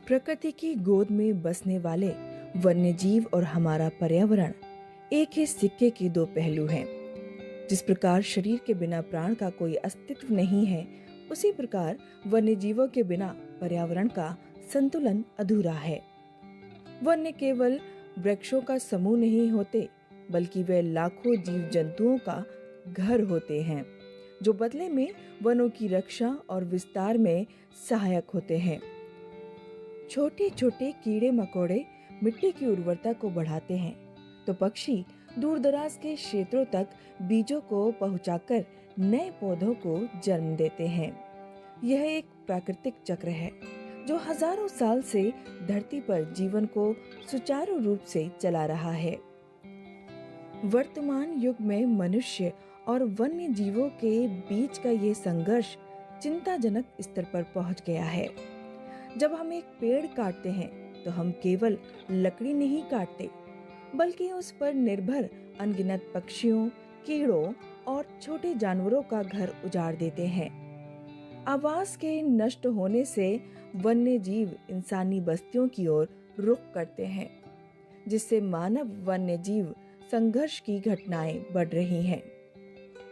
प्रकृति की गोद में बसने वाले वन्य जीव और हमारा पर्यावरण एक ही सिक्के के दो पहलू हैं। जिस प्रकार शरीर के बिना प्राण का कोई अस्तित्व नहीं है, उसी प्रकार वन्य जीवों के बिना पर्यावरण का संतुलन अधूरा है। वन्य केवल वृक्षों का समूह नहीं होते, बल्कि वे लाखों जीव जंतुओं का घर होते हैं, जो बदले में वनों की रक्षा और विस्तार में सहायक होते हैं। छोटे छोटे कीड़े मकोड़े मिट्टी की उर्वरता को बढ़ाते हैं, तो पक्षी दूर दराज के क्षेत्रों तक बीजों को पहुंचाकर नए पौधों को जन्म देते हैं। यह एक प्राकृतिक चक्र है जो हजारों साल से धरती पर जीवन को सुचारू रूप से चला रहा है। वर्तमान युग में मनुष्य और वन्य जीवों के बीच का ये संघर्ष चिंताजनक स्तर पर पहुंच गया है। जब हम एक पेड़ काटते हैं तो हम केवल लकड़ी नहीं काटते, बल्कि उस पर निर्भर अनगिनत पक्षियों, कीड़ों और छोटे जानवरों का घर उजाड़ देते हैं। आवास के नष्ट होने से वन्य जीव इंसानी बस्तियों की ओर रुख करते हैं, जिससे मानव वन्य जीव संघर्ष की घटनाएं बढ़ रही हैं।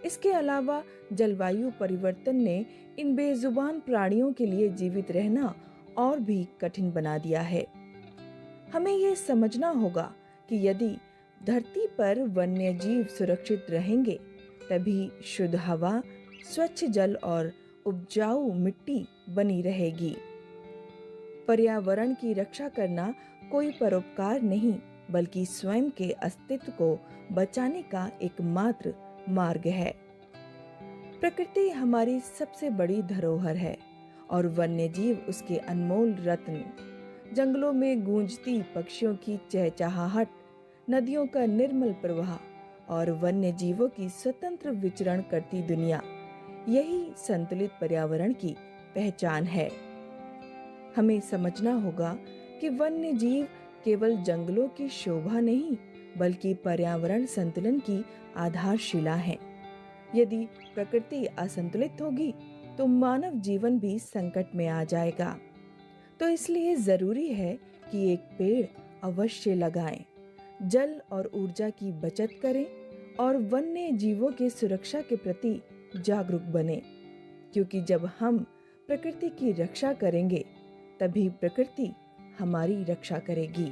इसके अलावा जलवायु परिवर्तन ने इन बेजुबान प्राणियों के लिए जीवित रहना और भी कठिन बना दिया है। हमें ये समझना होगा कि यदि धरती पर वन्य जीव सुरक्षित रहेंगे, तभी शुद्ध हवा, स्वच्छ जल और उपजाऊ मिट्टी बनी रहेगी। पर्यावरण की रक्षा करना कोई परोपकार नहीं, बल्कि स्वयं के अस्तित्व को बचाने का एकमात्र मार्ग है। प्रकृति हमारी सबसे बड़ी धरोहर है और वन्य जीव उसके अनमोल रत्न। जंगलों में गूंजती पक्षियों की चहचहाहट, नदियों का निर्मल प्रवाह और वन्य जीवों की स्वतंत्र विचरण करती दुनिया, यही संतुलित पर्यावरण की पहचान है। हमें समझना होगा कि वन्य जीव केवल जंगलों की शोभा नहीं, बल्कि पर्यावरण संतुलन की आधारशिला है। यदि प्रकृति असंतुलित होगी तो मानव जीवन भी संकट में आ जाएगा। तो इसलिए जरूरी है कि एक पेड़ अवश्य लगाएं, जल और ऊर्जा की बचत करें और वन्य जीवों की सुरक्षा के प्रति जागरूक बने, क्योंकि जब हम प्रकृति की रक्षा करेंगे, तभी प्रकृति हमारी रक्षा करेगी।